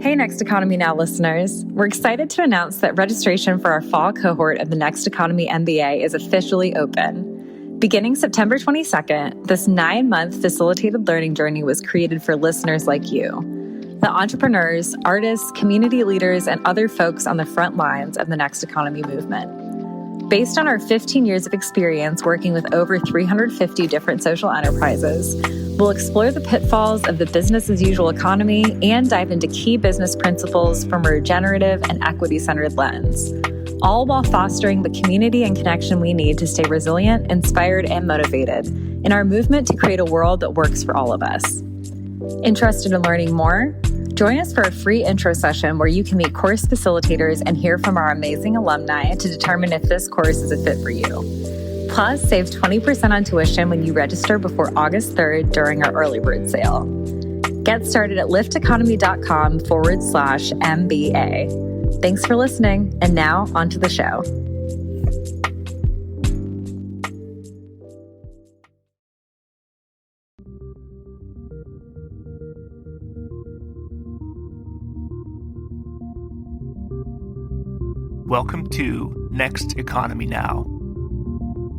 Hey, Next Economy Now listeners. We're excited to announce that registration for our fall cohort of the Next Economy MBA is officially open. Beginning September 22nd, this 9-month facilitated learning journey was created for listeners like you, the entrepreneurs, artists, community leaders, and other folks on the front lines of the Next Economy movement. Based on our 15 years of experience working with over 350 different social enterprises, we'll explore the pitfalls of the business-as-usual economy and dive into key business principles from a regenerative and equity-centered lens, all while fostering the community and connection we need to stay resilient, inspired, and motivated in our movement to create a world that works for all of us. Interested in learning more? Join us for a free intro session where you can meet course facilitators and hear from our amazing alumni to determine if this course is a fit for you. Plus, save 20% on tuition when you register before August 3rd during our early bird sale. Get started at lifteconomy.com/MBA. Thanks for listening. And now on to the show. Welcome to Next Economy Now.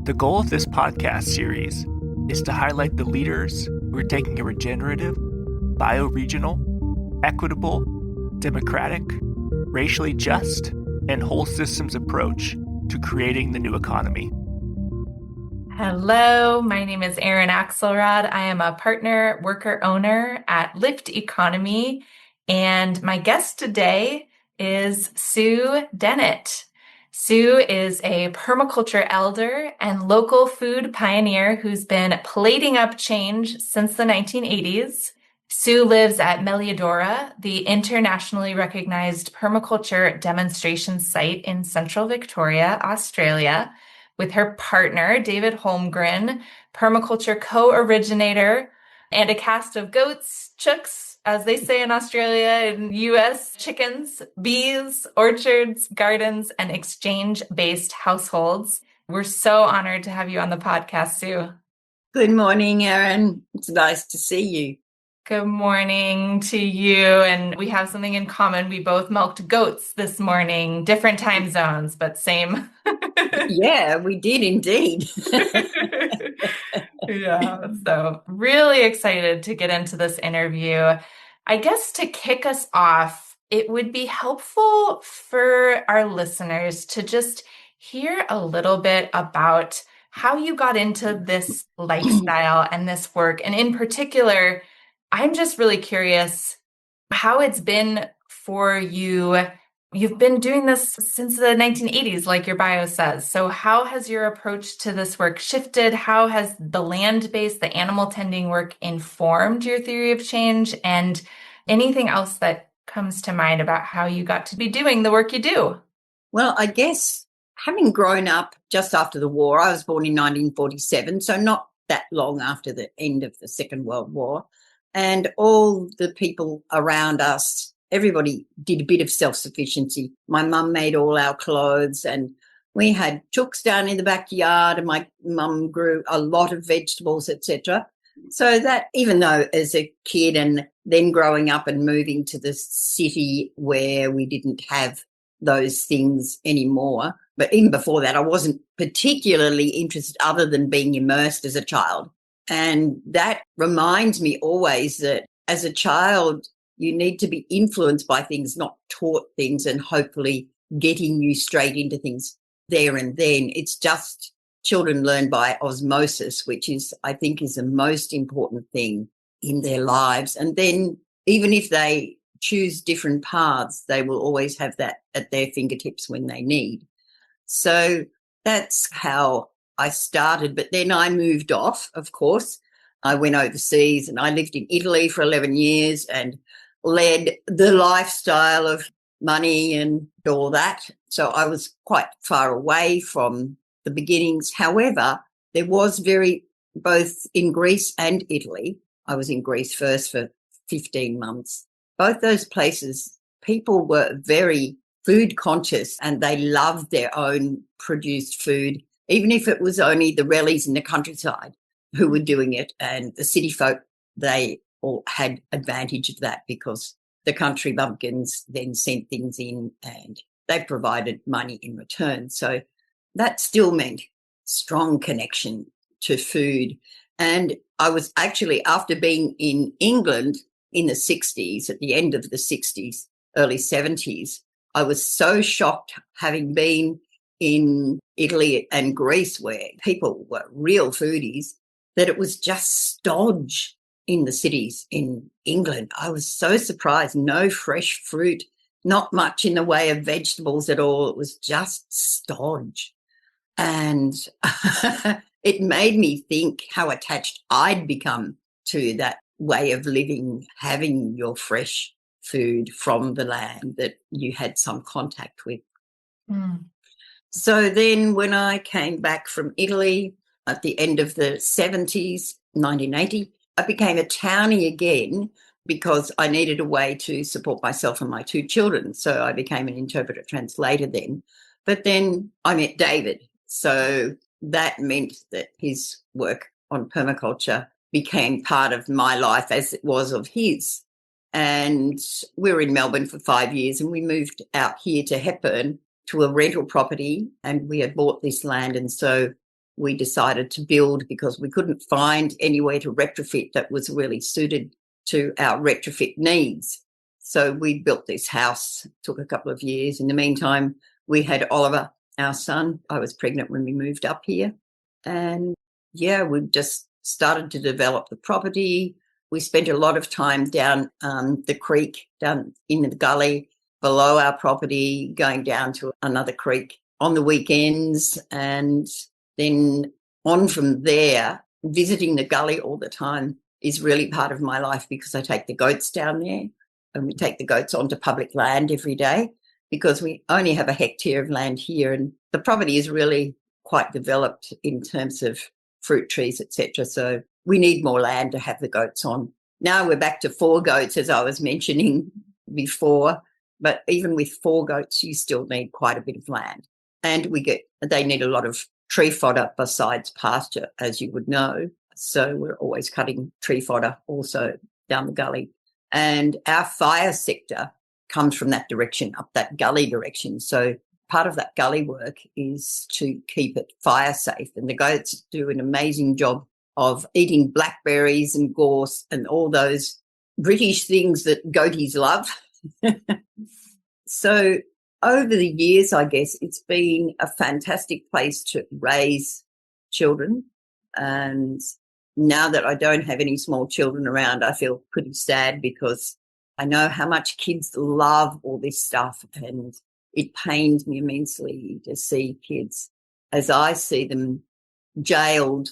The goal of this podcast series is to highlight the leaders who are taking a regenerative, bioregional, equitable, democratic, racially just, and whole systems approach to creating the new economy. Hello, my name is Erin Axelrod. I am a partner worker owner at Lift Economy, and my guest today is Sue Dennett. Sue is a permaculture elder and local food pioneer who's been plating up change since the 1980s. Sue lives at Melliodora, the internationally recognized permaculture demonstration site in central Victoria, Australia, with her partner, David Holmgren, permaculture co-originator, and a cast of goats, chooks, as they say in Australia and US, chickens, bees, orchards, gardens, and exchange-based households. We're so honored to have you on the podcast, Sue. Good morning, Erin. It's nice to see you. Good morning to you. And we have something in common. We both milked goats this morning, different time zones, but same. Yeah, we did indeed. Yeah, so really excited to get into this interview. I guess to kick us off, it would be helpful for our listeners to just hear a little bit about how you got into this lifestyle and this work. And in particular, I'm just really curious how it's been for you. You've been doing this since the 1980s, like your bio says. So how has your approach to this work shifted? How has the land-based, the animal tending work informed your theory of change? And anything else that comes to mind about how you got to be doing the work you do? Well, I guess having grown up just after the war, I was born in 1947, so not that long after the end of the Second World War. And all the people around us, everybody did a bit of self-sufficiency. My mum made all our clothes and we had chooks down in the backyard and my mum grew a lot of vegetables, etc. So that even though as a kid and then growing up and moving to the city where we didn't have those things anymore, but even before that I wasn't particularly interested other than being immersed as a child. And that reminds me always that as a child, you need to be influenced by things, not taught things, and hopefully getting you straight into things there and then. It's just children learn by osmosis, which is, I think, is the most important thing in their lives. And then even if they choose different paths, they will always have that at their fingertips when they need. So that's how I started. But then I moved off, of course. I went overseas and I lived in Italy for 11 years and led the lifestyle of money and all that. So I was quite far away from the beginnings. However, there was both in Greece and Italy. I was in Greece first for 15 months. Both those places, people were very food conscious and they loved their own produced food, even if it was only the rellies in the countryside who were doing it. And the city folk, they all had advantage of that because the country bumpkins then sent things in and they provided money in return. So that still meant strong connection to food. And I was actually, after being in England in the 60s, at the end of the 60s, early 70s, I was so shocked having been in Italy and Greece where people were real foodies that it was just stodge in the cities in England. I was so surprised. No fresh fruit, not much in the way of vegetables at all. It was just stodge. And it made me think how attached I'd become to that way of living, having your fresh food from the land that you had some contact with. Mm. So then when I came back from Italy at the end of the 70s, 1980, I became a townie again because I needed a way to support myself and my two children. So I became an interpreter translator then. But then I met David. So that meant that his work on permaculture became part of my life as it was of his. And we were in Melbourne for 5 years and we moved out here to Hepburn to a rental property, and we had bought this land. And so we decided to build because we couldn't find anywhere to retrofit that was really suited to our retrofit needs. So we built this house. It took a couple of years. In the meantime, we had Oliver, our son. I was pregnant when we moved up here. And yeah, we just started to develop the property. We spent a lot of time down the creek, down in the gully below our property, going down to another creek on the weekends. And then on from there, visiting the gully all the time is really part of my life because I take the goats down there and we take the goats onto public land every day because we only have a hectare of land here and the property is really quite developed in terms of fruit trees, etc. So we need more land to have the goats on. Now we're back to 4 goats, as I was mentioning before. But even with 4 goats, you still need quite a bit of land. And they need a lot of tree fodder besides pasture, as you would know. So we're always cutting tree fodder also down the gully. And our fire sector comes from that direction, up that gully direction. So part of that gully work is to keep it fire safe. And the goats do an amazing job of eating blackberries and gorse and all those British things that goaties love. So over the years, I guess, it's been a fantastic place to raise children. And now that I don't have any small children around, I feel pretty sad because I know how much kids love all this stuff. And it pains me immensely to see kids, as I see them, jailed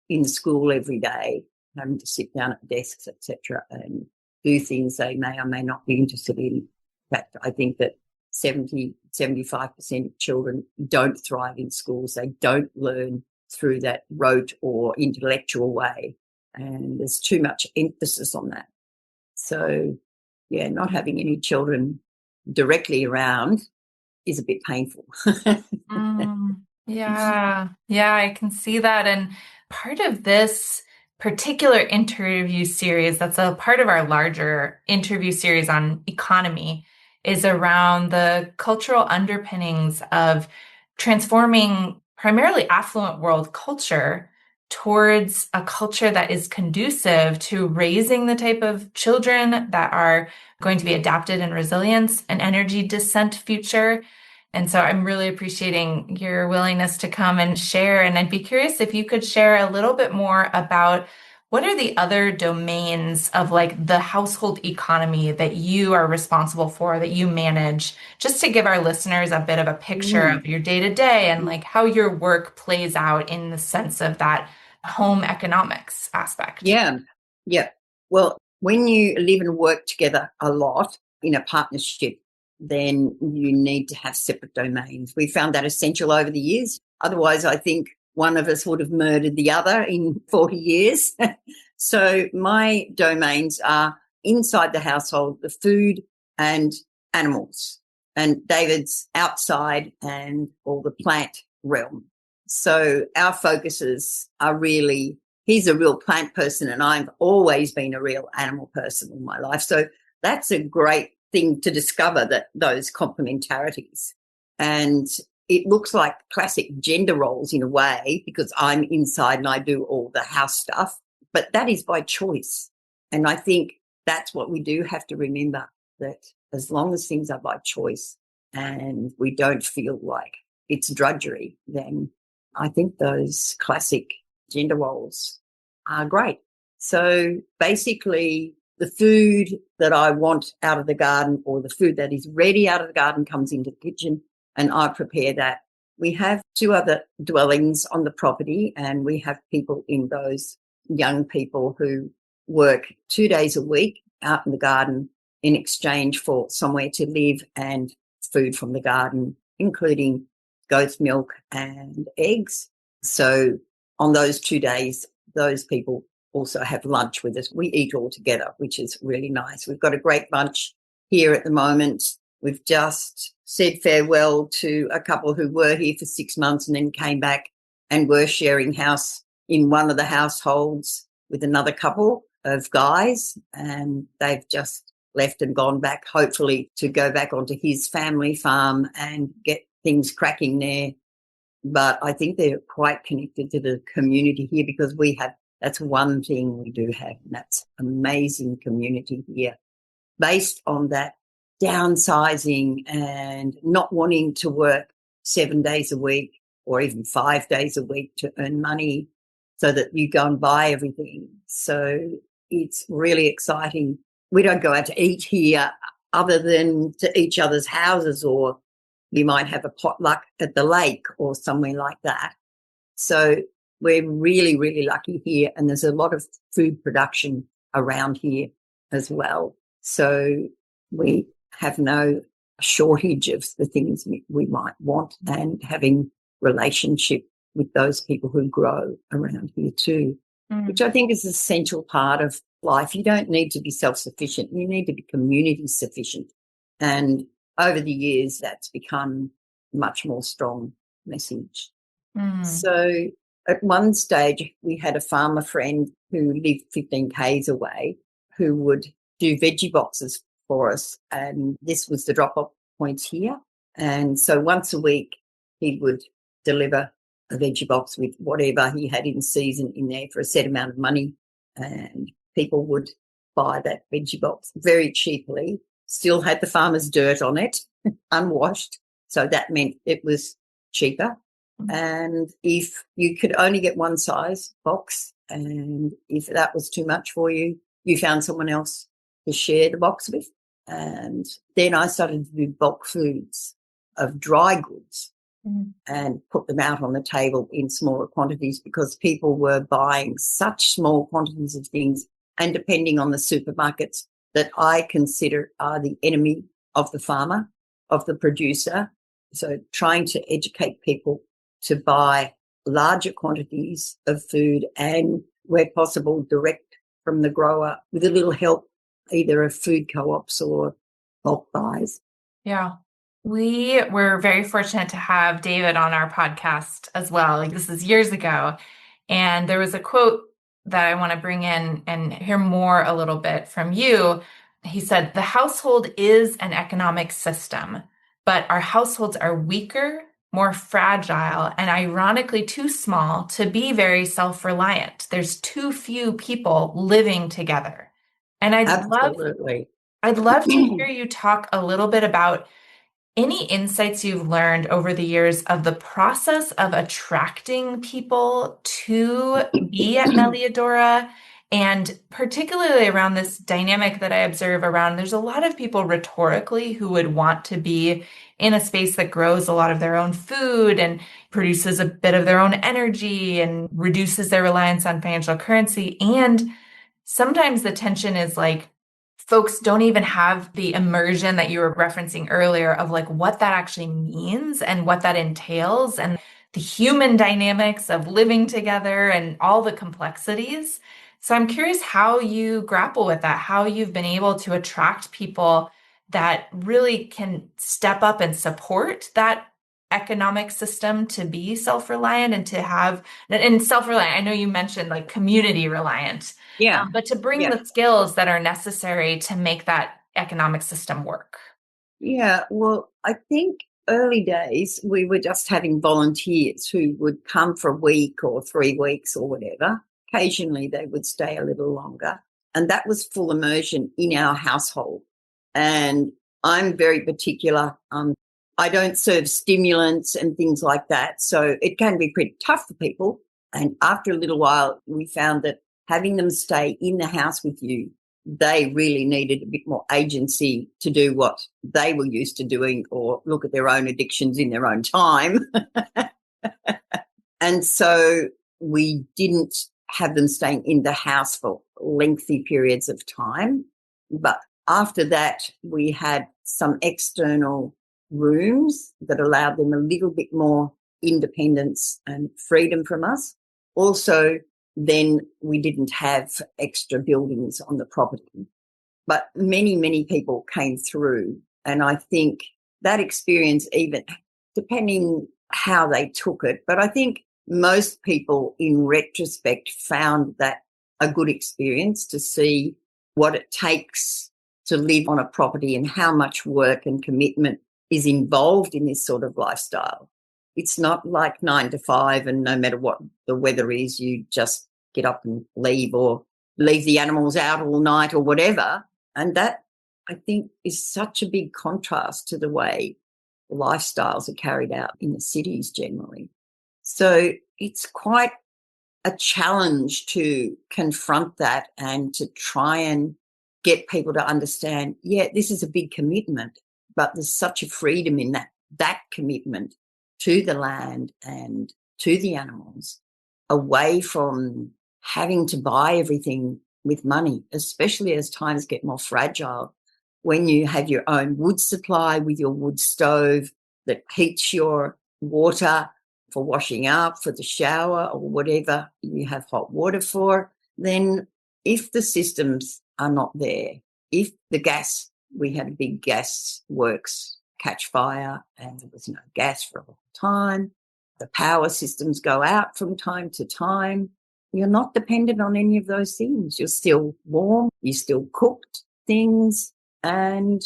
in school every day, having to sit down at desks, etc., and do things they may or may not be interested in. In fact, I think that 75% of children don't thrive in schools. They don't learn through that rote or intellectual way. And there's too much emphasis on that. So, yeah, not having any children directly around is a bit painful. Yeah, I can see that. And part of this particular interview series, that's a part of our larger interview series on economy, is around the cultural underpinnings of transforming primarily affluent world culture towards a culture that is conducive to raising the type of children that are going to be adapted in resilience and energy descent future. And so I'm really appreciating your willingness to come and share. And I'd be curious if you could share a little bit more about what are the other domains of like the household economy that you are responsible for, that you manage, just to give our listeners a bit of a picture of your day to day and like how your work plays out in the sense of that home economics aspect. Yeah. Well, when you live and work together a lot in a partnership, then you need to have separate domains. We found that essential over the years. Otherwise, I think one of us would have murdered the other in 40 years. So my domains are inside the household, the food and animals, and David's outside and all the plant realm. So our focuses are really, he's a real plant person and I've always been a real animal person all my life. So that's a great thing to discover, that those complementarities. And it looks like classic gender roles in a way, because I'm inside and I do all the house stuff, but that is by choice. And I think that's what we do have to remember, that as long as things are by choice and we don't feel like it's drudgery, then I think those classic gender roles are great. So basically, the food that I want out of the garden, or the food that is ready out of the garden, comes into the kitchen and I prepare that. We have 2 other dwellings on the property, and we have people in those, young people who work 2 days a week out in the garden in exchange for somewhere to live and food from the garden, including goat's milk and eggs. So on those 2 days, those people also have lunch with us. We eat all together, which is really nice. We've got a great bunch here at the moment. We've just said farewell to a couple who were here for 6 months and then came back and were sharing house in one of the households with another couple of guys, and they've just left and gone back, hopefully to go back onto his family farm and get things cracking there. But I think they're quite connected to the community here, because that's one thing we do have, and that's amazing community here, based on that downsizing and not wanting to work 7 days a week or even 5 days a week to earn money so that you go and buy everything. So it's really exciting. We don't go out to eat here other than to each other's houses, or you might have a potluck at the lake or somewhere like that. So we're really, really lucky here, and there's a lot of food production around here as well. So we have no shortage of the things we might want, and having relationship with those people who grow around here too, which I think is an essential part of life. You don't need to be self-sufficient. You need to be community sufficient. And over the years, that's become a much more strong message. So at one stage, we had a farmer friend who lived 15 k's away who would do veggie boxes for us, and this was the drop-off points here. And so once a week, he would deliver a veggie box with whatever he had in season in there for a set amount of money, and people would buy that veggie box very cheaply. Still had the farmer's dirt on it, unwashed, so that meant it was cheaper. And if you could only get one size box, and if that was too much for you, you found someone else to share the box with. And then I started to do bulk foods of dry goods and put them out on the table in smaller quantities, because people were buying such small quantities of things, and depending on the supermarkets that I consider are the enemy of the farmer, of the producer. So trying to educate people to buy larger quantities of food, and where possible direct from the grower, with a little help either of food co-ops or bulk buys. Yeah. We were very fortunate to have David on our podcast as well. Like, this is years ago. And there was a quote that I want to bring in and hear more a little bit from you. He said, "The household is an economic system, but our households are weaker, more fragile, and ironically too small to be very self-reliant. There's too few people living together." And I'd love to hear you talk a little bit about any insights you've learned over the years of the process of attracting people to be at Melliodora, and particularly around this dynamic that I observe around, there's a lot of people rhetorically who would want to be in a space that grows a lot of their own food and produces a bit of their own energy and reduces their reliance on financial currency. And sometimes the tension is like, folks don't even have the immersion that you were referencing earlier of like what that actually means and what that entails, and the human dynamics of living together and all the complexities. So I'm curious how you grapple with that, how you've been able to attract people that really can step up and support that economic system to be self-reliant and to have, and self-reliant, I know you mentioned like community reliant, but to bring the skills that are necessary to make that economic system work? Yeah, well, I think early days we were just having volunteers who would come for a week or 3 weeks or whatever. Occasionally they would stay a little longer. And that was full immersion in our household. And I'm very particular. I don't serve stimulants and things like that. So it can be pretty tough for people. And after a little while, we found that having them stay in the house with you, they really needed a bit more agency to do what they were used to doing or look at their own addictions in their own time. And so we didn't have them staying in the house for lengthy periods of time. But after that, we had some external rooms that allowed them a little bit more independence and freedom from us. Also, then we didn't have extra buildings on the property. But many, many people came through. And I think that experience, even depending how they took it, but I think most people in retrospect found that a good experience to see what it takes to live on a property and how much work and commitment is involved in this sort of lifestyle. It's not like 9 to 5 and no matter what the weather is, you just get up and leave or leave the animals out all night or whatever. And that, I think, is such a big contrast to the way lifestyles are carried out in the cities generally. So it's quite a challenge to confront that and to try and get people to understand, yeah, this is a big commitment, but there's such a freedom in that commitment to the land and to the animals, away from having to buy everything with money, especially as times get more fragile. When you have your own wood supply with your wood stove that heats your water for washing up, for the shower or whatever you have hot water for, then if the systems are not there, if the gas, we had a big gas works catch fire and there was no gas for a long time, the power systems go out from time to time, you're not dependent on any of those things. You're still warm, you still cooked things, and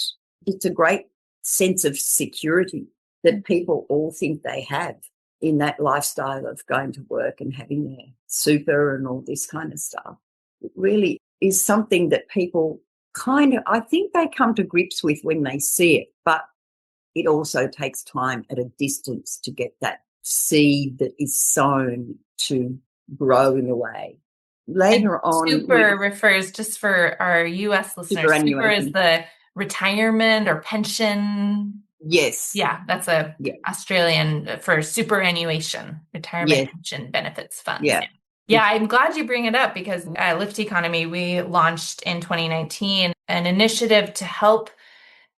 it's a great sense of security that people all think they have in that lifestyle of going to work and having their super and all this kind of stuff. It really is something that people kind of, I think they come to grips with when they see it, but it also takes time at a distance to get that seed that is sown to grow in a way. Later on, super refers, just for our US listeners, super is the retirement or pension. Yes. Yeah, that's Australian for superannuation, retirement pension benefits funds. Yeah. Yeah, I'm glad you bring it up because at Lift Economy, we launched in 2019 an initiative to help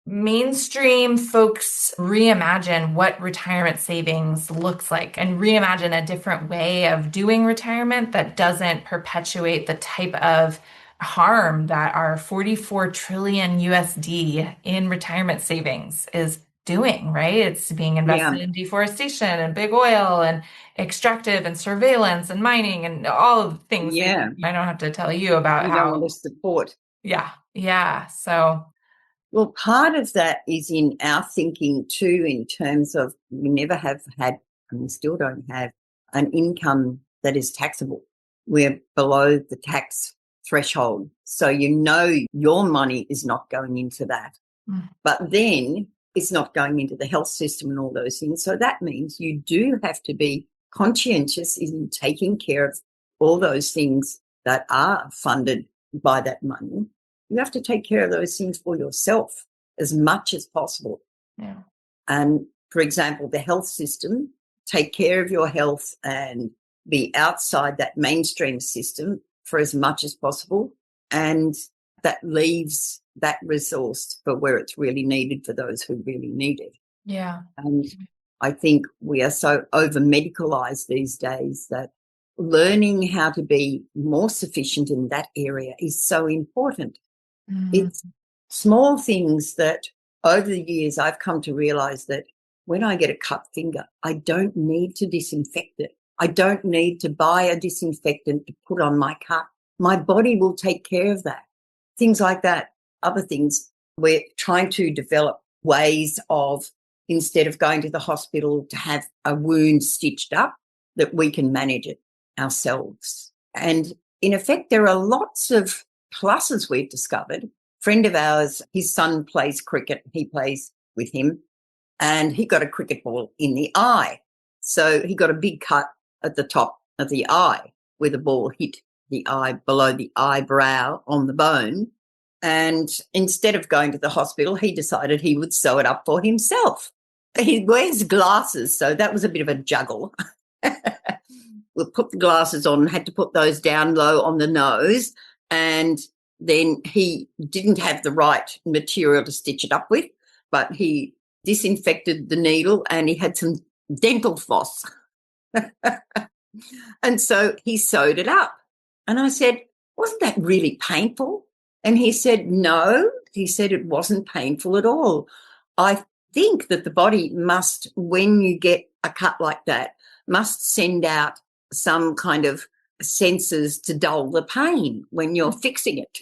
mainstream folks reimagine what retirement savings looks like and reimagine a different way of doing retirement that doesn't perpetuate the type of harm that our 44 trillion USD in retirement savings is doing, right? It's being invested in deforestation and big oil and extractive and surveillance and mining and all of the things. Yeah. I don't have to tell you about how. You don't want to support. Yeah. So. Well, part of that is in our thinking too, in terms of we never have had, and we still don't have, an income that is taxable. We're below the tax threshold. So you know your money is not going into that. But then it's not going into the health system and all those things. So that means you do have to be conscientious in taking care of all those things that are funded by that money. You have to take care of those things for yourself as much as possible. Yeah. And for example, the health system, take care of your health and be outside that mainstream system for as much as possible. And that leaves that resource for where it's really needed for those who really need it. Yeah. And I think we are so over-medicalized these days that learning how to be more sufficient in that area is so important. It's small things that over the years I've come to realize that when I get a cut finger, I don't need to disinfect it. I don't need to buy a disinfectant to put on my cut. My body will take care of that. Things like that. Other things, we're trying to develop ways of, instead of going to the hospital to have a wound stitched up, that we can manage it ourselves. And in effect, there are lots of pluses we've discovered. A friend of ours, his son plays cricket. He plays with him, and he got a cricket ball in the eye. So he got a big cut at the top of the eye where the ball hit the eye, below the eyebrow on the bone. And instead of going to the hospital, he decided he would sew it up for himself. He wears glasses, so that was a bit of a juggle. We'll put the glasses on, had to put those down low on the nose, and then he didn't have the right material to stitch it up with, but he disinfected the needle and he had some dental floss. And so he sewed it up. And I said, wasn't that really painful? And he said, no. He said it wasn't painful at all. I think that the body must, when you get a cut like that, must send out some kind of sensors to dull the pain when you're fixing it.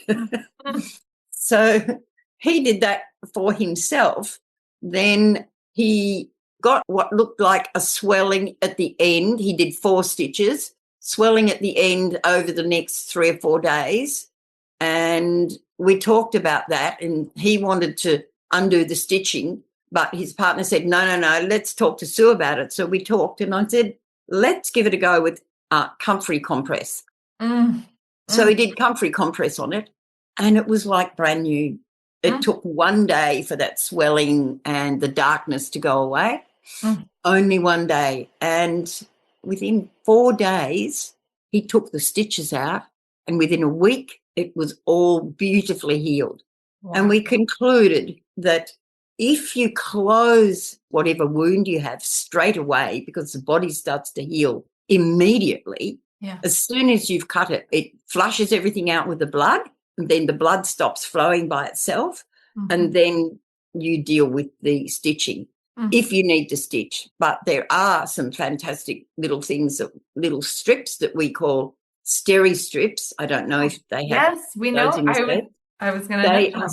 So he did that for himself. Then he got what looked like a swelling at the end. He did 4 stitches, swelling at the end over the next 3 or 4 days. And we talked about that, and he wanted to undo the stitching, but his partner said, no, let's talk to Sue about it. So we talked, and I said, let's give it a go with comfrey compress. So he did comfrey compress on it, and it was like brand new. It took 1 day for that swelling and the darkness to go away. Only 1 day. And within 4 days, he took the stitches out, and within a week, it was all beautifully healed. Wow. And we concluded that if you close whatever wound you have straight away, because the body starts to heal immediately, as soon as you've cut it, it flushes everything out with the blood, and then the blood stops flowing by itself, and then you deal with the stitching if you need to stitch. But there are some fantastic little things, little strips that we call steri strips. I don't know if they have. Yes, we know. I was going to mention.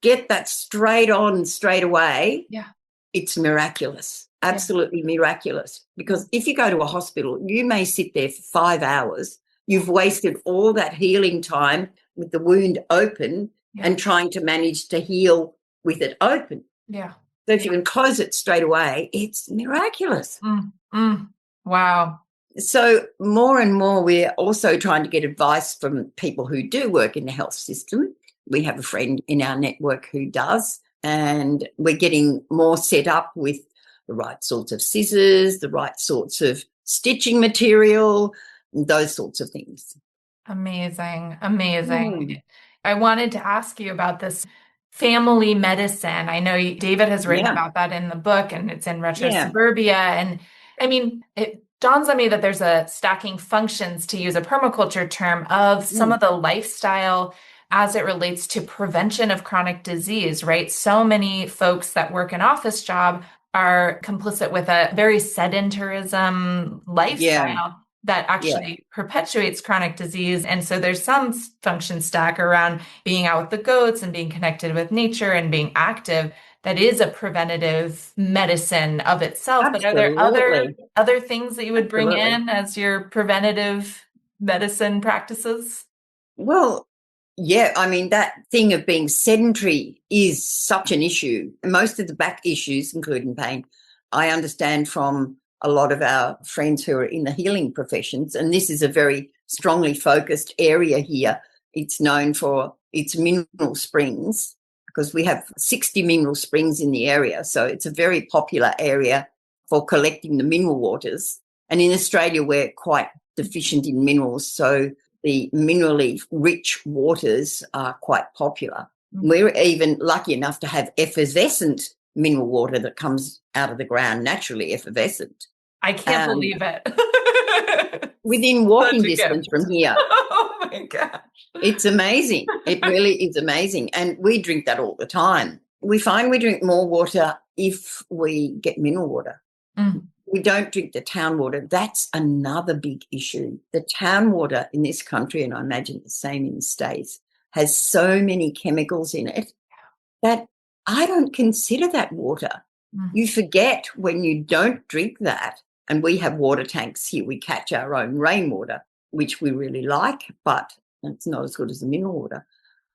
Get that straight on straight away. Yeah. It's miraculous, absolutely miraculous. Because if you go to a hospital, you may sit there for 5 hours. You've wasted all that healing time with the wound open and trying to manage to heal with it open. Yeah. So if you can close it straight away, it's miraculous. Wow. So more and more, we're also trying to get advice from people who do work in the health system. We have a friend in our network who does, and we're getting more set up with the right sorts of scissors, the right sorts of stitching material, those sorts of things. Amazing. I wanted to ask you about this family medicine. I know David has written about that in the book, and it's in Retro Suburbia. And I mean, it dawns on me that there's a stacking functions, to use a permaculture term, of some of the lifestyle as it relates to prevention of chronic disease, right? So many folks that work an office job are complicit with a very sedentarism lifestyle that actually perpetuates chronic disease. And so there's some function stack around being out with the goats and being connected with nature and being active that is a preventative medicine of itself. Absolutely. But are there other things that you would bring in as your preventative medicine practices? Well, yeah, I mean, that thing of being sedentary is such an issue. Most of the back issues, including pain, I understand from a lot of our friends who are in the healing professions, and this is a very strongly focused area here. It's known for its mineral springs, because we have 60 mineral springs in the area. So it's a very popular area for collecting the mineral waters. And in Australia, we're quite deficient in minerals. So the minerally rich waters are quite popular. We're even lucky enough to have effervescent mineral water that comes out of the ground, naturally effervescent. I can't believe it. Within walking distance from here. Oh my gosh. It's amazing. It really is amazing. And we drink that all the time. We find we drink more water if we get mineral water. We don't drink the town water. That's another big issue. The town water in this country, and I imagine the same in the States, has so many chemicals in it that I don't consider that water. You forget when you don't drink that, and we have water tanks here. We catch our own rainwater, which we really like, but it's not as good as the mineral water.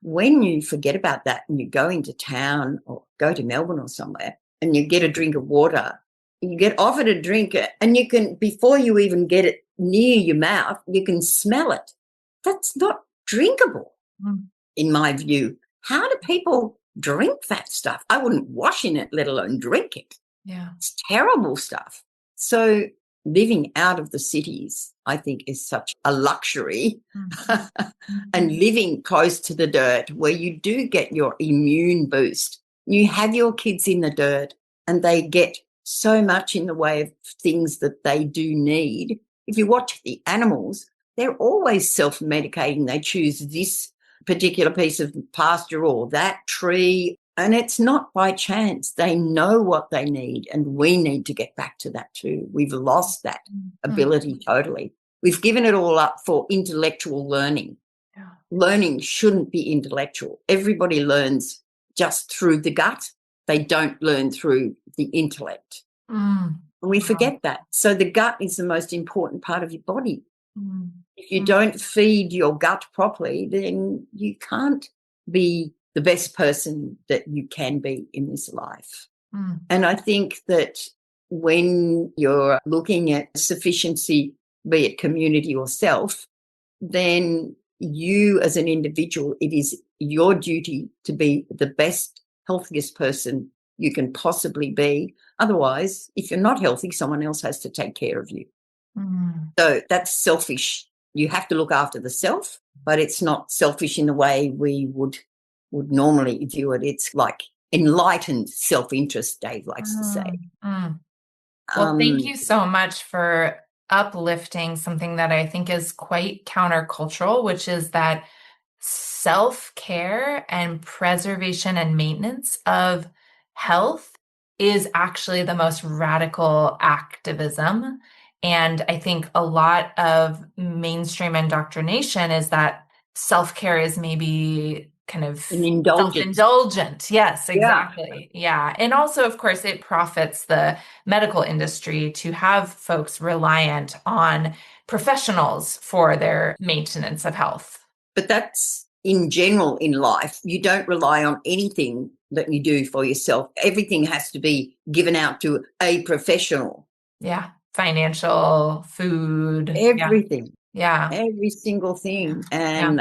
When you forget about that and you go into town or go to Melbourne or somewhere and you get a drink of water, you get offered a drink and you can, before you even get it near your mouth, you can smell it. That's not drinkable, in my view. How do people drink that stuff? I wouldn't wash in it, let alone drink it. Yeah. It's terrible stuff. So living out of the cities, I think, is such a luxury. And living close to the dirt where you do get your immune boost. You have your kids in the dirt and they get so much in the way of things that they do need. If you watch the animals, they're always self-medicating. They choose this particular piece of pasture or that tree, and it's not by chance. They know what they need, and we need to get back to that too. We've lost that ability totally. We've given it all up for intellectual learning. Yeah. Learning shouldn't be intellectual. Everybody learns just through the gut. They don't learn through the intellect. And we forget that. So the gut is the most important part of your body. If you don't feed your gut properly, then you can't be the best person that you can be in this life. And I think that when you're looking at sufficiency, be it community or self, then you as an individual, it is your duty to be the best, healthiest person you can possibly be. Otherwise, if you're not healthy, someone else has to take care of you. So that's selfish. You have to look after the self, but it's not selfish in the way we would normally view it. It's like enlightened self-interest, Dave likes to say. Well, thank you so much for uplifting something that I think is quite countercultural, which is that self-care and preservation and maintenance of health is actually the most radical activism. And I think a lot of mainstream indoctrination is that self-care is maybe kind of self-indulgent. Yes, exactly. Yeah. And also, of course, it profits the medical industry to have folks reliant on professionals for their maintenance of health. But that's in general in life. You don't rely on anything that you do for yourself. Everything has to be given out to a professional. Yeah. Financial, food. Everything. Yeah. Every single thing. And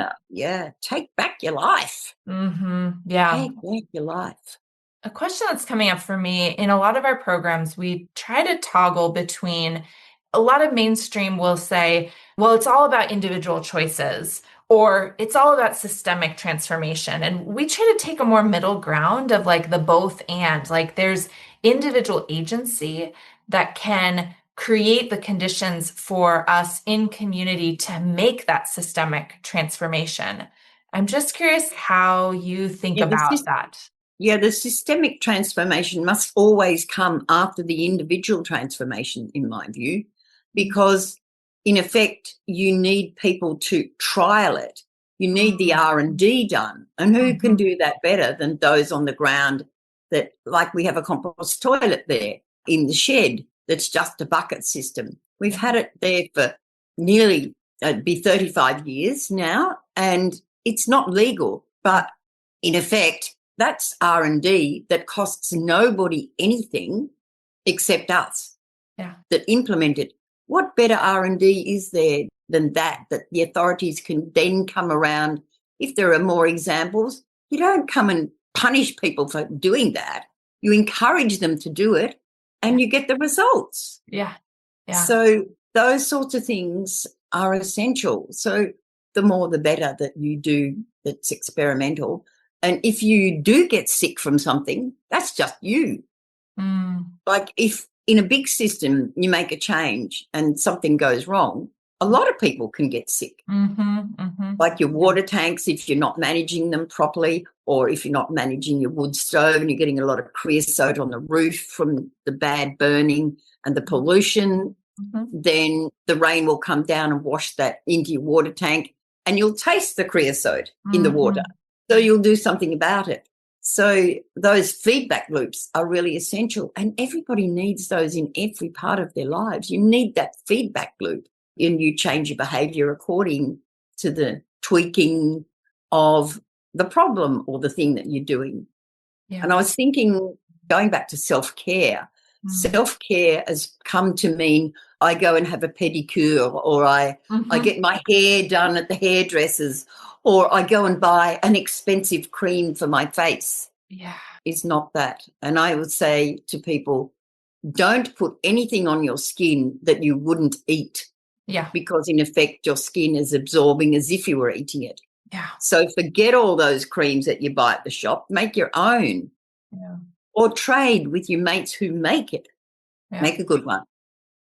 take back your life. Yeah. Take back your life. A question that's coming up for me in a lot of our programs, we try to toggle between, a lot of mainstream will say, well, it's all about individual choices, or it's all about systemic transformation. And we try to take a more middle ground of like the both and, like there's individual agency that can create the conditions for us in community to make that systemic transformation. I'm just curious how you think about that. Yeah, the systemic transformation must always come after the individual transformation, in my view, because in effect, you need people to trial it. You need the R&D done. And who can do that better than those on the ground that, like we have a compost toilet there in the shed that's just a bucket system. We've had it there for nearly, it'd be 35 years now, and it's not legal, but in effect, that's R&D that costs nobody anything except us that implement it. What better R&D is there than that the authorities can then come around? If there are more examples, you don't come and punish people for doing that. You encourage them to do it and you get the results. Yeah. So those sorts of things are essential. So the more the better that you do that's experimental. And if you do get sick from something, that's just you. Like if in a big system you make a change and something goes wrong, a lot of people can get sick. Like your water tanks, if you're not managing them properly, or if you're not managing your wood stove and you're getting a lot of creosote on the roof from the bad burning and the pollution, then the rain will come down and wash that into your water tank and you'll taste the creosote in the water. So you'll do something about it. So those feedback loops are really essential, and everybody needs those in every part of their lives. You need that feedback loop, and you change your behavior according to the tweaking of the problem or the thing that you're doing. Yeah. And I was thinking, going back to self-care, self-care has come to mean I go and have a pedicure, or I get my hair done at the hairdressers, or I go and buy an expensive cream for my face. Yeah. It's not that. And I would say to people, don't put anything on your skin that you wouldn't eat. Yeah. Because in effect, your skin is absorbing as if you were eating it. Yeah. So forget all those creams that you buy at the shop. Make your own. Yeah. Or trade with your mates who make it. Yeah. Make a good one.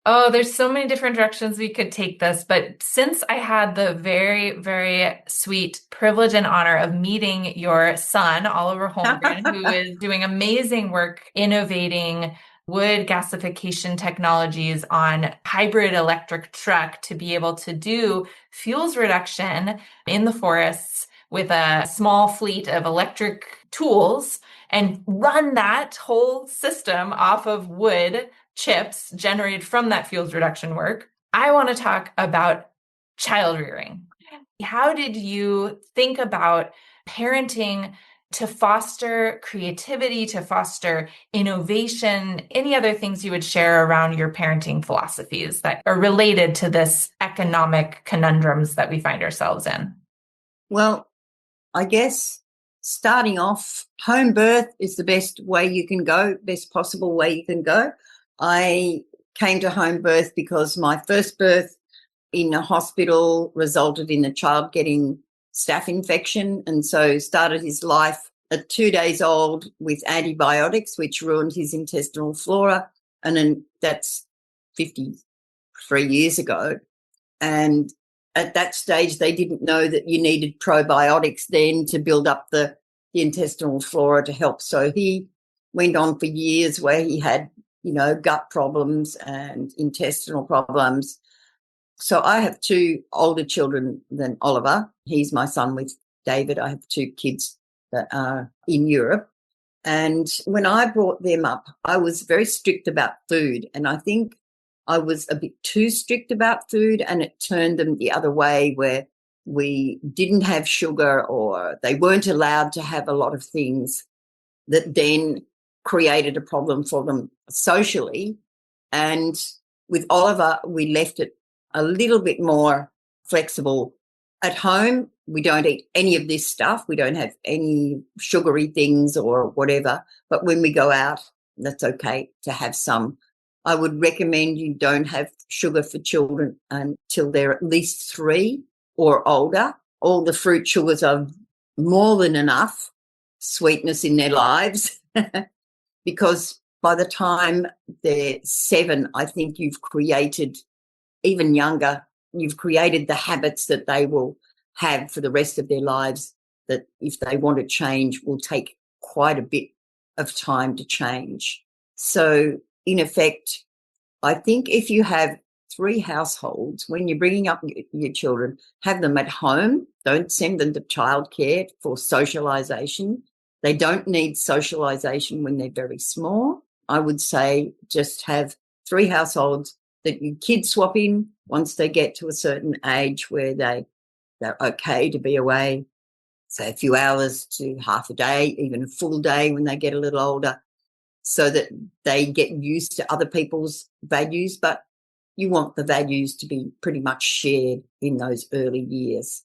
Oh, there's so many different directions we could take this. But since I had the very, very sweet privilege and honor of meeting your son, Oliver Holmgren, who is doing amazing work innovating wood gasification technologies on hybrid electric truck to be able to do fuels reduction in the forests with a small fleet of electric tools and run that whole system off of wood chips generated from that fuels reduction work. I want to talk about child rearing. How did you think about parenting to foster creativity, to foster innovation, any other things you would share around your parenting philosophies that are related to this economic conundrums that we find ourselves in? Well, I guess starting off, home birth is the best way you can go, best possible way you can go. I came to home birth because my first birth in a hospital resulted in the child getting staph infection, and so started his life at 2 days old with antibiotics, which ruined his intestinal flora. And then that's 53 years ago. And at that stage, they didn't know that you needed probiotics then to build up the intestinal flora to help. So he went on for years where he had, gut problems and intestinal problems. So I have 2 older children than Oliver. He's my son with David. I have 2 kids that are in Europe. And when I brought them up, I was very strict about food. And I think I was a bit too strict about food, and it turned them the other way, where we didn't have sugar, or they weren't allowed to have a lot of things that then created a problem for them socially. And with Oliver, we left it a little bit more flexible. At home, we don't eat any of this stuff. We don't have any sugary things or whatever. But when we go out, that's okay to have some. I would recommend you don't have sugar for children until they're at least 3 or older. All the fruit sugars are more than enough sweetness in their lives because by the time they're 7, I think you've created, even younger, you've created the habits that they will have for the rest of their lives, that if they want to change will take quite a bit of time to change. So in effect, I think if you have 3 households, when you're bringing up your children, have them at home. Don't send them to childcare for socialisation. They don't need socialisation when they're very small. I would say just have 3 households that you kids swap in once they get to a certain age where they're okay to be away, say a few hours to half a day, even a full day when they get a little older, so that they get used to other people's values. But you want the values to be pretty much shared in those early years,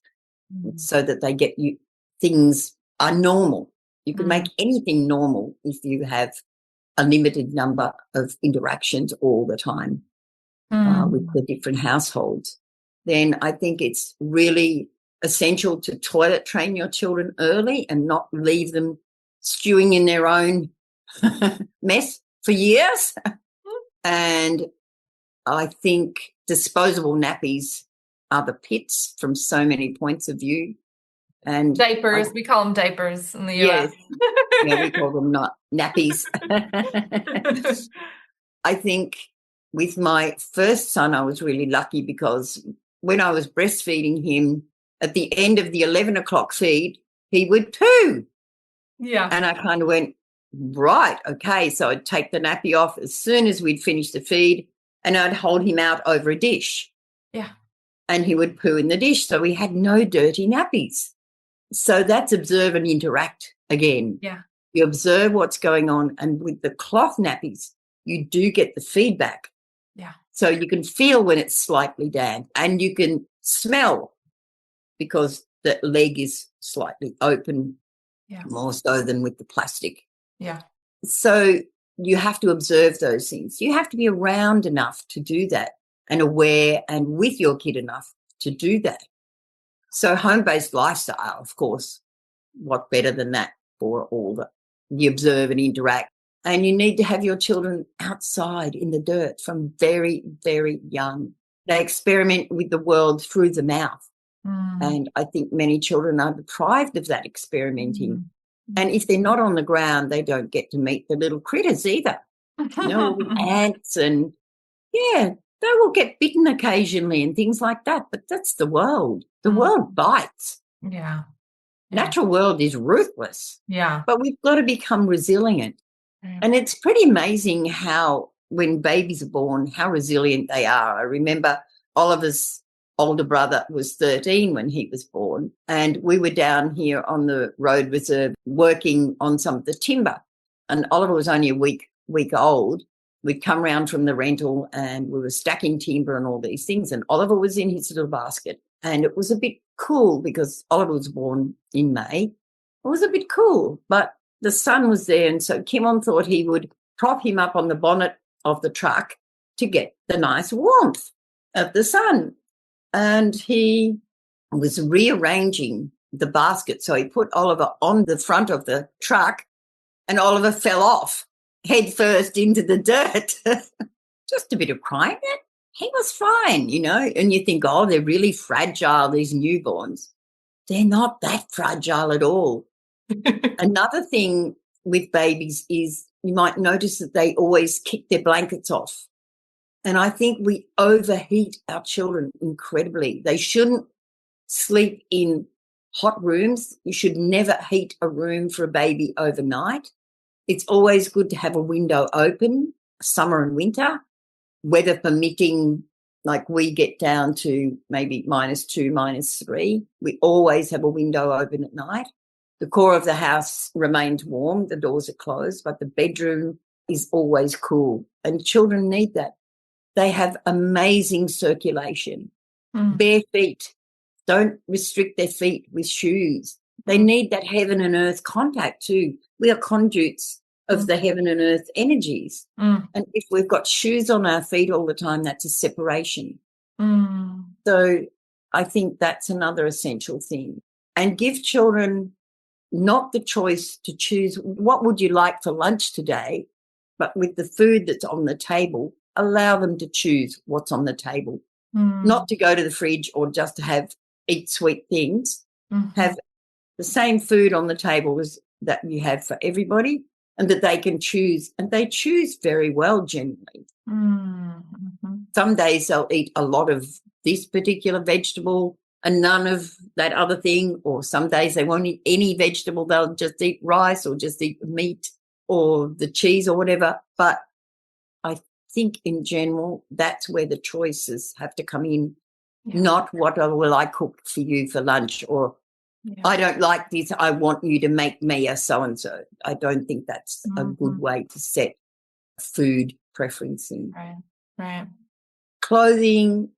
so that they get you, things are normal. You can make anything normal if you have a limited number of interactions all the time with the different households. Then I think it's really essential to toilet train your children early and not leave them stewing in their own mess for years. And I think disposable nappies are the pits from so many points of view. And diapers, we call them diapers in the US. Yeah, we call them not nappies. I think with my first son, I was really lucky because when I was breastfeeding him, at the end of the 11 o'clock feed, he would poo. Yeah. And I kind of went, right, okay. So I'd take the nappy off as soon as we'd finished the feed, and I'd hold him out over a dish. Yeah. And he would poo in the dish. So we had no dirty nappies. So that's observe and interact again. Yeah. You observe what's going on. And with the cloth nappies, you do get the feedback. Yeah. So you can feel when it's slightly damp, and you can smell because the leg is slightly open, more so than with the plastic. Yeah. So you have to observe those things. You have to be around enough to do that, and aware and with your kid enough to do that. So home-based lifestyle, of course, what better than that for all that you observe and interact. And you need to have your children outside in the dirt from very, very young. They experiment with the world through the mouth. And I think many children are deprived of that experimenting. And if they're not on the ground, they don't get to meet the little critters either. You know, all the ants, and yeah, they will get bitten occasionally and things like that. But that's the world. The world bites. Yeah. Natural world is ruthless. Yeah. But we've got to become resilient. And it's pretty amazing how, when babies are born, how resilient they are. I remember Oliver's older brother was 13 when he was born, and we were down here on the road reserve working on some of the timber, and Oliver was only a week old. We'd come round from the rental and we were stacking timber and all these things, and Oliver was in his little basket, and it was a bit cool because Oliver was born in May. It was a bit cool, but the sun was there, and so Kimon thought he would prop him up on the bonnet of the truck to get the nice warmth of the sun. And he was rearranging the basket. So he put Oliver on the front of the truck, and Oliver fell off head first into the dirt. Just a bit of crying. He was fine, you know. And you think, oh, they're really fragile, these newborns. They're not that fragile at all. Another thing with babies is you might notice that they always kick their blankets off. And I think we overheat our children incredibly. They shouldn't sleep in hot rooms. You should never heat a room for a baby overnight. It's always good to have a window open, summer and winter, weather permitting. Like we get down to maybe -2, -3. We always have a window open at night. The core of the house remains warm. The doors are closed, but the bedroom is always cool. And children need that. They have amazing circulation. Bare feet. Don't restrict their feet with shoes. They need that heaven and earth contact too. We are conduits of the heaven and earth energies. And if we've got shoes on our feet all the time, that's a separation. So I think that's another essential thing. And give children not the choice to choose what would you like for lunch today, but with the food that's on the table, allow them to choose what's on the table, not to go to the fridge or just to eat sweet things. Have the same food on the table as that you have for everybody, and that they can choose, and they choose very well generally. Some days they'll eat a lot of this particular vegetable and none of that other thing, or some days they won't eat any vegetable. They'll just eat rice or just eat meat or the cheese or whatever. But I think in general, that's where the choices have to come in, not what will I cook for you for lunch, or I don't like this, I want you to make me a so-and-so. I don't think that's a good way to set food preferencing. Right. Clothing,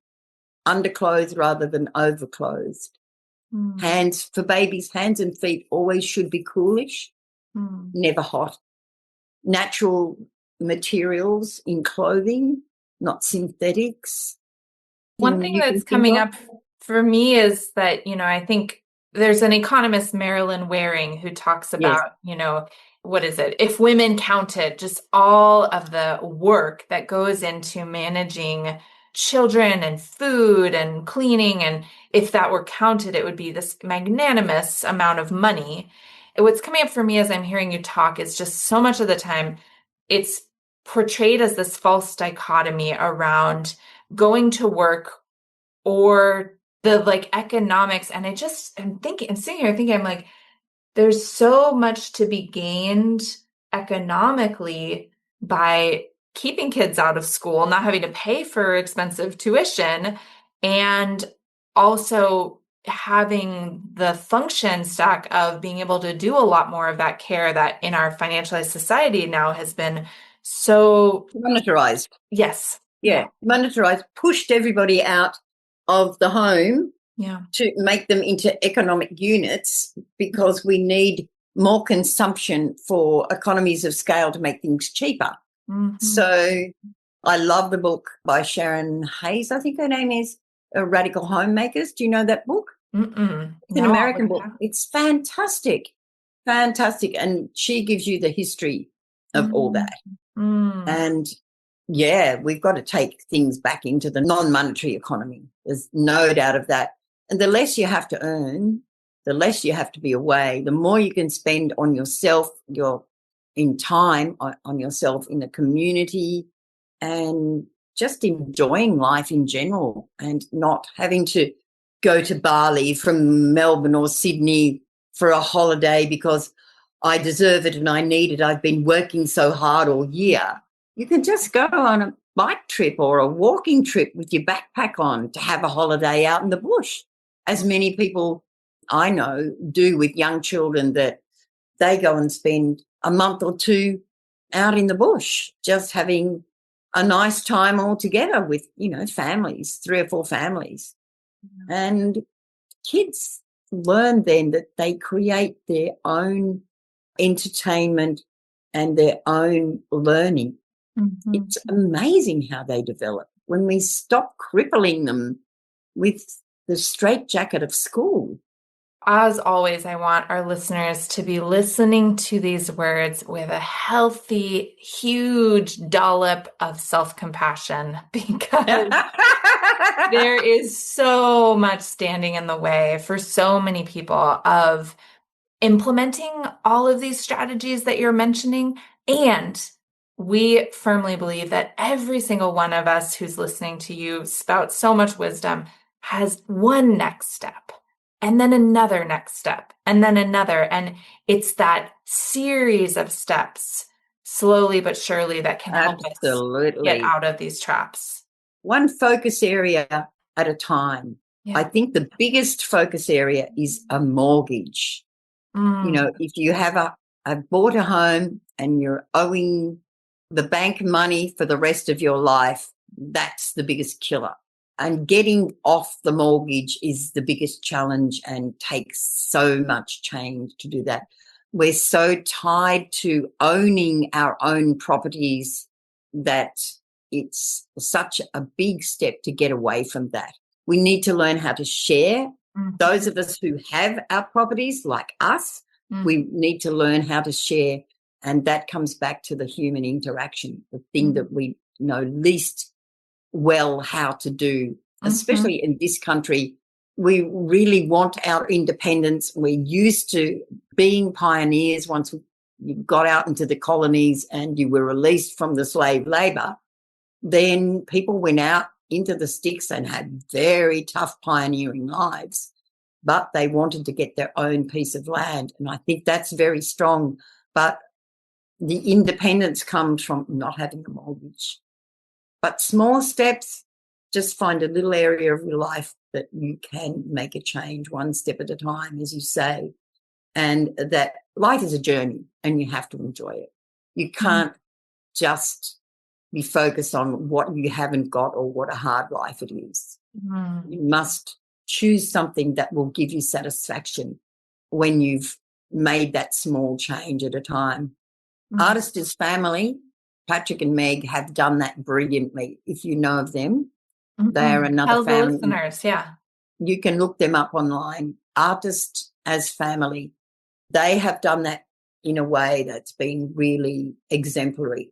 underclothes rather than overclothed. Hands, for babies, hands and feet always should be coolish, never hot. Natural materials in clothing, not synthetics. One thing that's coming up for me is that, I think there's an economist, Marilyn Waring, who talks about, what is it? If women counted just all of the work that goes into managing children and food and cleaning, and if that were counted, it would be this magnanimous amount of money. What's coming up for me as I'm hearing you talk is just so much of the time it's portrayed as this false dichotomy around going to work or the economics. And I'm sitting here thinking, I'm like, there's so much to be gained economically by keeping kids out of school, not having to pay for expensive tuition, and also having the function stack of being able to do a lot more of that care that in our financialized society now has been so monetarized. Yes. Yeah, monetarized, pushed everybody out of the home to make them into economic units because we need more consumption for economies of scale to make things cheaper. So I love the book by Sharon Hayes, I think her name is, Radical Homemakers. Do you know that book? It's an American book. It's fantastic, fantastic. And she gives you the history of all that. And yeah, we've got to take things back into the non-monetary economy. There's no doubt of that. And the less you have to earn, the less you have to be away, the more you can spend on yourself, in time on yourself, in the community, and just enjoying life in general and not having to go to Bali from Melbourne or Sydney for a holiday because I deserve it and I need it. I've been working so hard all year. You can just go on a bike trip or a walking trip with your backpack on to have a holiday out in the bush, as many people I know do with young children, that they go and spend a month or two out in the bush just having a nice time all together with, families, 3 or 4 families. And kids learn then that they create their own entertainment and their own learning. It's amazing how they develop when we stop crippling them with the straitjacket of school. As always, I want our listeners to be listening to these words with a healthy, huge dollop of self-compassion, because there is so much standing in the way for so many people of implementing all of these strategies that you're mentioning. And we firmly believe that every single one of us who's listening to you spout so much wisdom has one next step, and then another next step, and then another. And it's that series of steps, slowly but surely, that can help us get out of these traps. One focus area at a time. I think the biggest focus area is a mortgage. If you have bought a home and you're owing the bank money for the rest of your life, that's the biggest killer. And getting off the mortgage is the biggest challenge and takes so much change to do that. We're so tied to owning our own properties that it's such a big step to get away from that. We need to learn how to share. Those of us who have our properties, like us, we need to learn how to share. And that comes back to the human interaction, the thing that we know least well how to do, especially in this country. We really want our independence. We're used to being pioneers. Once you got out into the colonies and you were released from the slave labor, then people went out into the sticks and had very tough pioneering lives, but they wanted to get their own piece of land. And I think that's very strong. But the independence comes from not having a mortgage. But small steps, just find a little area of your life that you can make a change one step at a time, as you say, and that life is a journey and you have to enjoy it. You can't just be focused on what you haven't got or what a hard life it is. You must choose something that will give you satisfaction when you've made that small change at a time. Artist is Family, Patrick and Meg, have done that brilliantly. If you know of them, they are another family. Listeners, you can look them up online. Artist as Family. They have done that in a way that's been really exemplary.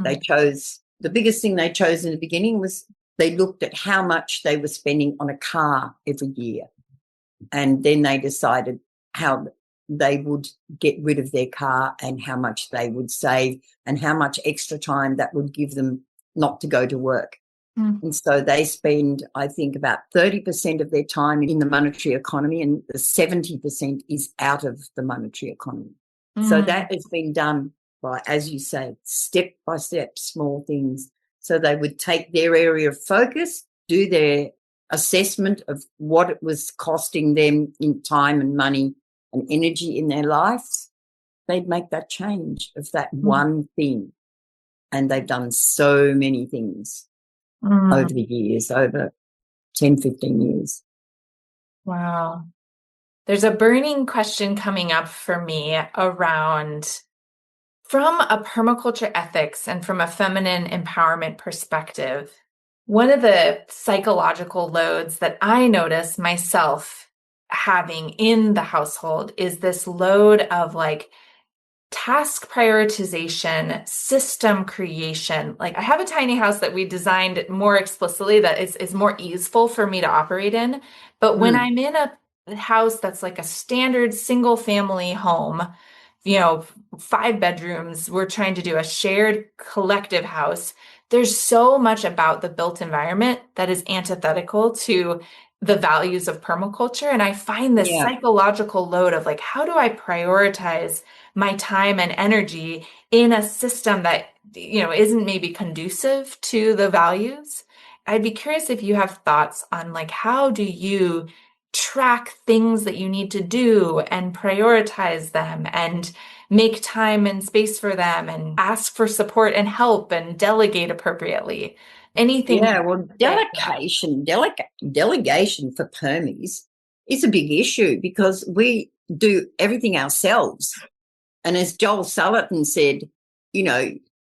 They chose, the biggest thing they chose in the beginning was they looked at how much they were spending on a car every year. And then they decided how they would get rid of their car and how much they would save and how much extra time that would give them not to go to work. Mm. And so they spend, I think, about 30% of their time in the monetary economy, and the 70% is out of the monetary economy. So that has been done by, as you say, step by step, small things. So they would take their area of focus, do their assessment of what it was costing them in time and money and energy in their lives. They'd make that change of that one thing. And they've done so many things over the years, over 10, 15 years. Wow. There's a burning question coming up for me around, from a permaculture ethics and from a feminine empowerment perspective, one of the psychological loads that I notice myself having in the household is this load of like task prioritization, system creation. Like I have a tiny house that we designed more explicitly that is more easeful for me to operate in. But when I'm in a house that's like a standard single family home, 5 bedrooms, we're trying to do a shared collective house. There's so much about the built environment that is antithetical to the values of permaculture. And I find this psychological load of like, how do I prioritize my time and energy in a system that, isn't maybe conducive to the values? I'd be curious if you have thoughts on like, how do you track things that you need to do and prioritize them and make time and space for them and ask for support and help and delegate appropriately? Anything? Yeah, well, delegation for permies is a big issue because we do everything ourselves. And as Joel Salatin said,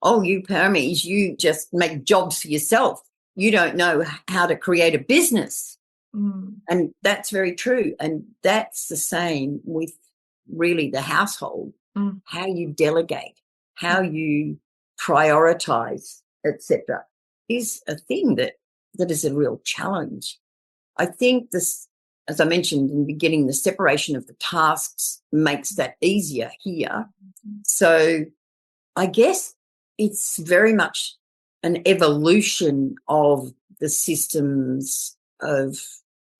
oh, you permies, you just make jobs for yourself. You don't know how to create a business. And that's very true. And that's the same with really the household, how you delegate, how you prioritize, etc., is a thing that is a real challenge. I think this, as I mentioned in the beginning, the separation of the tasks makes that easier here. So I guess it's very much an evolution of the systems of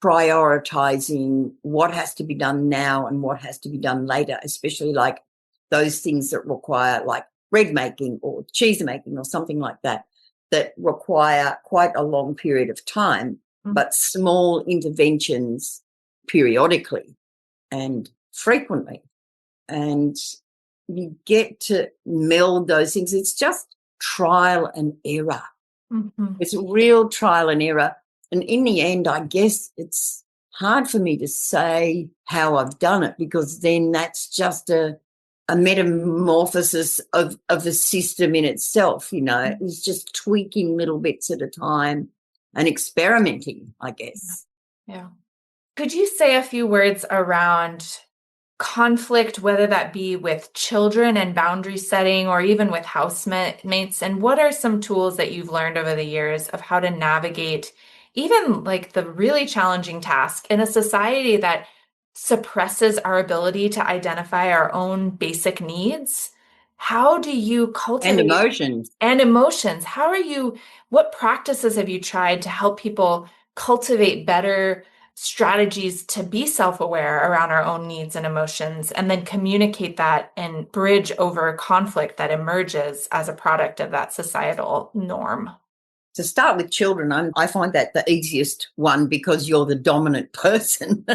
prioritizing what has to be done now and what has to be done later, especially like those things that require like bread making or cheese making or something like that require quite a long period of time, but small interventions periodically and frequently. And you get to meld those things. It's just trial and error. It's real trial and error. And in the end, I guess it's hard for me to say how I've done it because then that's just a metamorphosis of the system in itself, It's just tweaking little bits at a time and experimenting, I guess. Yeah. Could you say a few words around conflict, whether that be with children and boundary setting or even with housemates? And what are some tools that you've learned over the years of how to navigate even like the really challenging task in a society that suppresses our ability to identify our own basic needs? How do you cultivate and emotions? What practices have you tried to help people cultivate better strategies to be self-aware around our own needs and emotions, and then communicate that and bridge over conflict that emerges as a product of that societal norm? To start with children, I find that the easiest one because you're the dominant person.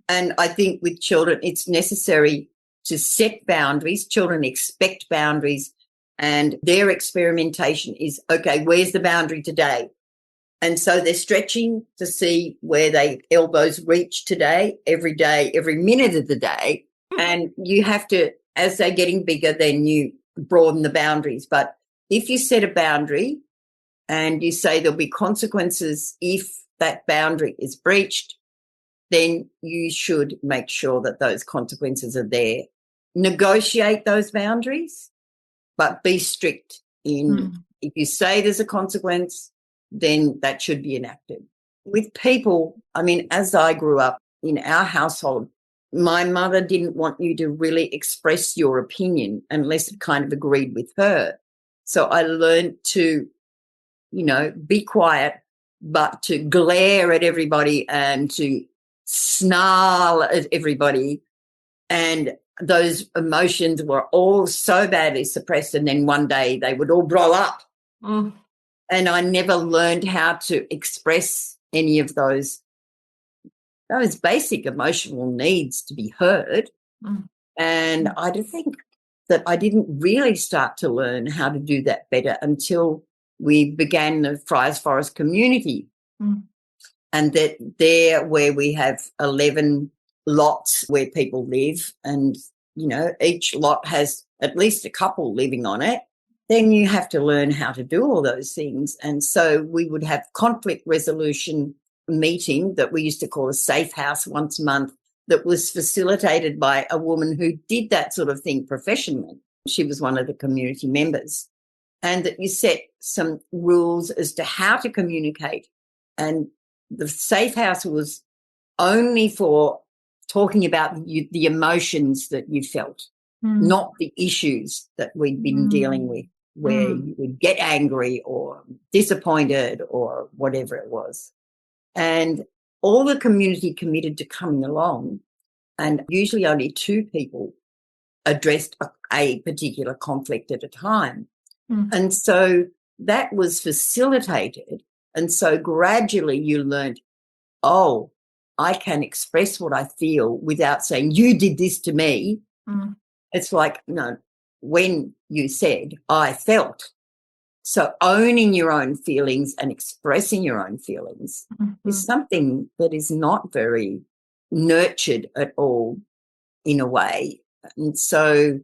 And I think with children, it's necessary to set boundaries. Children expect boundaries, and their experimentation is, okay, where's the boundary today? And so they're stretching to see where their elbows reach today, every minute of the day. And you have to, as they're getting bigger, then you broaden the boundaries. But if you set a boundary and you say there'll be consequences if that boundary is breached, then you should make sure that those consequences are there. Negotiate those boundaries, but be strict in if you say there's a consequence, then that should be enacted. With people, as I grew up in our household, my mother didn't want you to really express your opinion unless it kind of agreed with her. So I learned to, be quiet, but to glare at everybody and to snarl at everybody. And those emotions were all so badly suppressed. And then one day they would all blow up. Mm. And I never learned how to express any of those basic emotional needs to be heard. Mm. And I think that I didn't really start to learn how to do that better until we began the Friars Forest community. Mm. And that there where we have 11 lots where people live and, each lot has at least a couple living on it, then you have to learn how to do all those things. And so we would have conflict resolution meeting that we used to call a safe house once a month, that was facilitated by a woman who did that sort of thing professionally. She was one of the community members. And that you set some rules as to how to communicate. And the safe house was only for talking about the emotions that you felt, not the issues that we'd been dealing with, where you would get angry or disappointed or whatever it was. And all the community committed to coming along, and usually only 2 people addressed a particular conflict at a time. And so that was facilitated. And so gradually you learned, oh, I can express what I feel without saying, you did this to me. It's like, no, when you said, I felt. So owning your own feelings and expressing your own feelings is something that is not very nurtured at all in a way. And so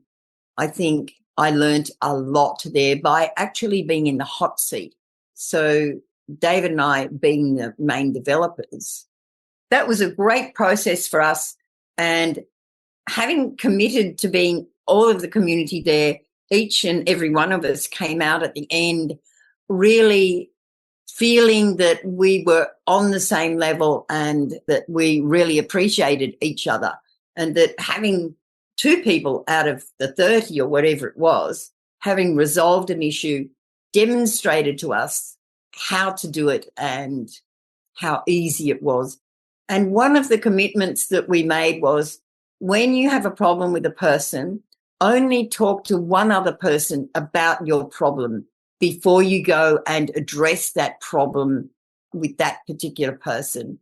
I think I learned a lot there by actually being in the hot seat. So David and I being the main developers, that was a great process for us. And having committed to being all of the community there, each and every one of us came out at the end really feeling that we were on the same level and that we really appreciated each other, and that having 2 people out of the 30 or whatever it was, having resolved an issue, demonstrated to us how to do it and how easy it was. And one of the commitments that we made was, when you have a problem with a person, only talk to one other person about your problem before you go and address that problem with that particular person.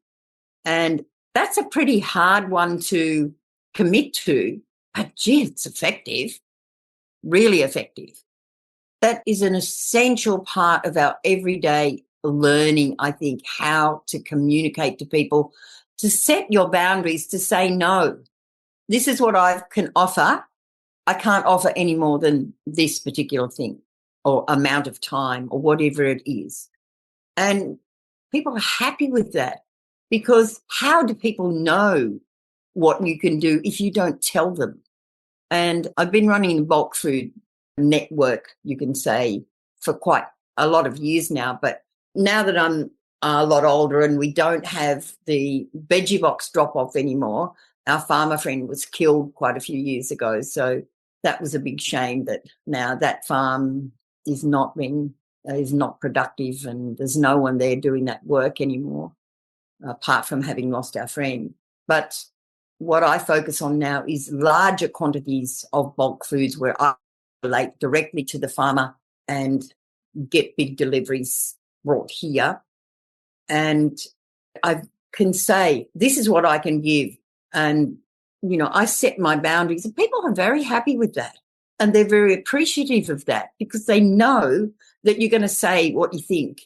And that's a pretty hard one to commit to, but gee, it's effective, really effective. That is an essential part of our everyday learning, I think, how to communicate to people, to set your boundaries, to say, no, this is what I can offer. I can't offer any more than this particular thing or amount of time or whatever it is. And people are happy with that, because how do people know what you can do if you don't tell them? And I've been running the bulk food network, you can say, for quite a lot of years now. But now that I'm a lot older and we don't have the veggie box drop off anymore, our farmer friend was killed quite a few years ago. So that was a big shame that now that farm is not productive, and there's no one there doing that work anymore, apart from having lost our friend. But what I focus on now is larger quantities of bulk foods, where I relate directly to the farmer and get big deliveries brought here. And I can say, this is what I can give. And, I set my boundaries, and people are very happy with that. And they're very appreciative of that, because they know that you're going to say what you think.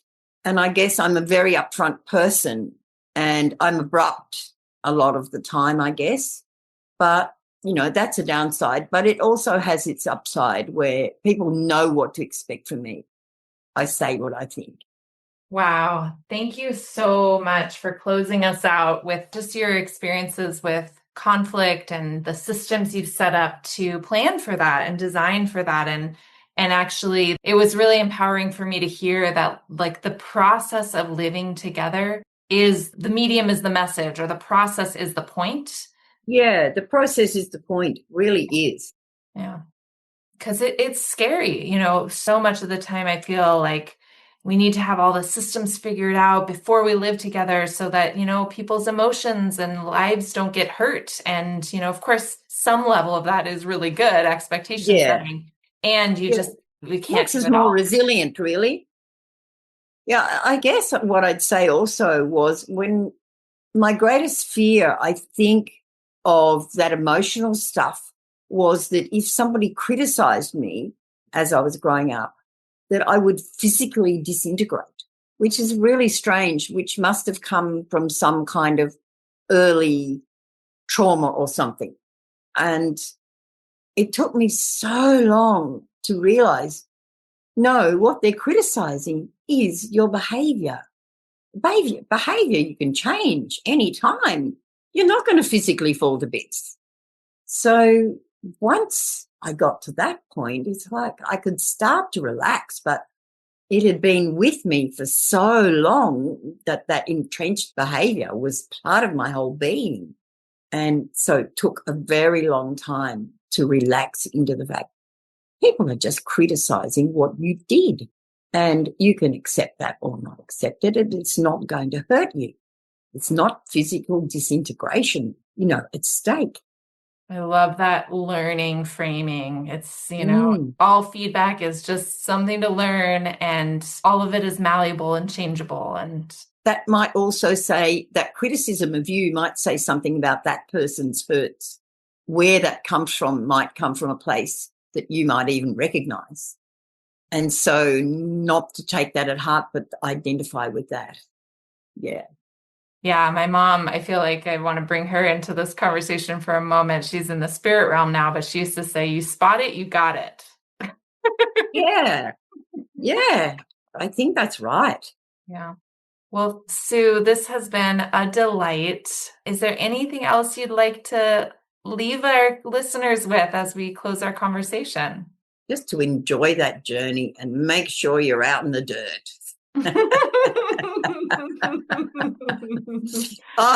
And I guess I'm a very upfront person, and I'm abrupt a lot of the time, I guess. But, that's a downside. But it also has its upside, where people know what to expect from me. I say what I think. Wow. Thank you so much for closing us out with just your experiences with conflict and the systems you've set up to plan for that and design for that. And actually, it was really empowering for me to hear that, like, the process of living together is the medium, is the message, or the process is the point. Yeah, the process is the point, really is. Yeah. because it's scary. So much of the time I feel like we need to have all the systems figured out before we live together so that, people's emotions and lives don't get hurt. And, of course, some level of that is really good expectation setting. And we can't makes us more resilient, really. Yeah, I guess what I'd say also was when my greatest fear, I think, of that emotional stuff was that if somebody criticized me as I was growing up, that I would physically disintegrate, which is really strange, which must have come from some kind of early trauma or something. And it took me so long to realize, no, what they're criticizing is your behavior. Behavior you can change anytime. You're not going to physically fall to bits. So once I got to that point, it's like I could start to relax, but it had been with me for so long that entrenched behavior was part of my whole being. And so it took a very long time to relax into the fact people are just criticizing what you did. And you can accept that or not accept it. And it's not going to hurt you. It's not physical disintegration, at stake. I love that learning framing. It's, all feedback is just something to learn and all of it is malleable and changeable. And that might also say that criticism of you might say something about that person's hurts. Where that comes from might come from a place that you might even recognize. And so not to take that at heart, but identify with that. Yeah. Yeah, my mom, I feel like I want to bring her into this conversation for a moment. She's in the spirit realm now, but she used to say, you spot it, you got it. Yeah. I think that's right. Yeah. Well, Sue, this has been a delight. Is there anything else you'd like to leave our listeners with as we close our conversation? Just to enjoy that journey and make sure you're out in the dirt.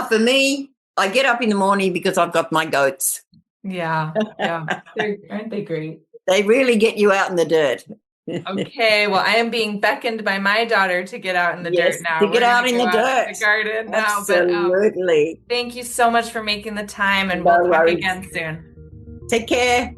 For me, I get up in the morning because I've got my goats. Yeah. Aren't they great? They really get you out in the dirt. Okay, well, I am being beckoned by my daughter to get out in the dirt now. To get out in the dirt. The garden now. Absolutely. But, thank you so much for making the time, and we'll talk again soon. Take care.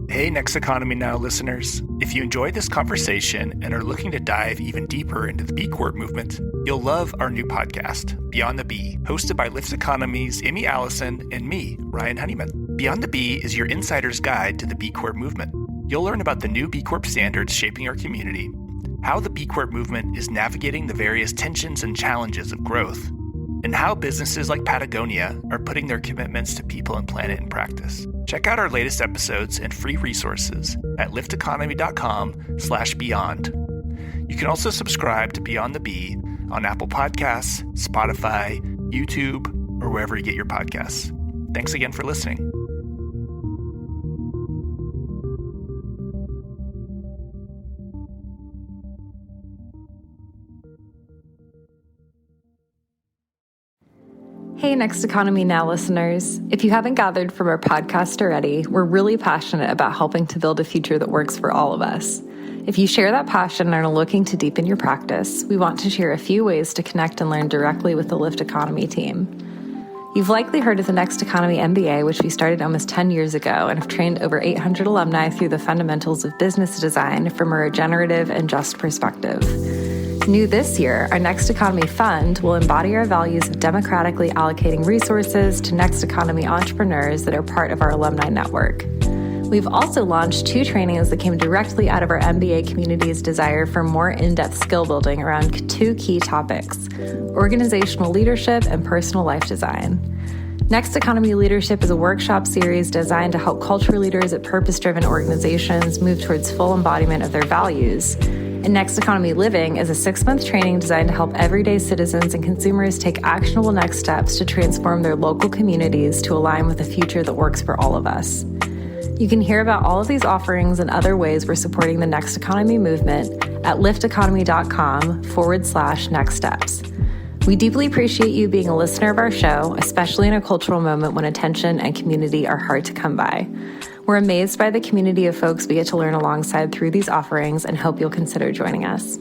Hey, Next Economy Now listeners. If you enjoyed this conversation and are looking to dive even deeper into the B Corp movement, you'll love our new podcast, Beyond the B, hosted by Lyft Economy's Amy Allison and me, Ryan Honeyman. Beyond the B is your insider's guide to the B Corp movement. You'll learn about the new B Corp standards shaping our community, how the B Corp movement is navigating the various tensions and challenges of growth, and how businesses like Patagonia are putting their commitments to people and planet in practice. Check out our latest episodes and free resources at lifteconomy.com/beyond. You can also subscribe to Beyond the Bee on Apple Podcasts, Spotify, YouTube, or wherever you get your podcasts. Thanks again for listening. Hey, Next Economy Now listeners. If you haven't gathered from our podcast already, we're really passionate about helping to build a future that works for all of us. If you share that passion and are looking to deepen your practice, we want to share a few ways to connect and learn directly with the Lyft Economy team. You've likely heard of the Next Economy MBA, which we started almost 10 years ago and have trained over 800 alumni through the fundamentals of business design from a regenerative and just perspective. New this year, our Next Economy Fund will embody our values of democratically allocating resources to Next Economy entrepreneurs that are part of our alumni network. We've also launched 2 trainings that came directly out of our MBA community's desire for more in-depth skill building around 2 key topics: organizational leadership and personal life design. Next Economy Leadership is a workshop series designed to help culture leaders at purpose-driven organizations move towards full embodiment of their values. And Next Economy Living is a 6-month training designed to help everyday citizens and consumers take actionable next steps to transform their local communities to align with a future that works for all of us. You can hear about all of these offerings and other ways we're supporting the Next Economy movement at lifteconomy.com/next steps. We deeply appreciate you being a listener of our show, especially in a cultural moment when attention and community are hard to come by. We're amazed by the community of folks we get to learn alongside through these offerings and hope you'll consider joining us.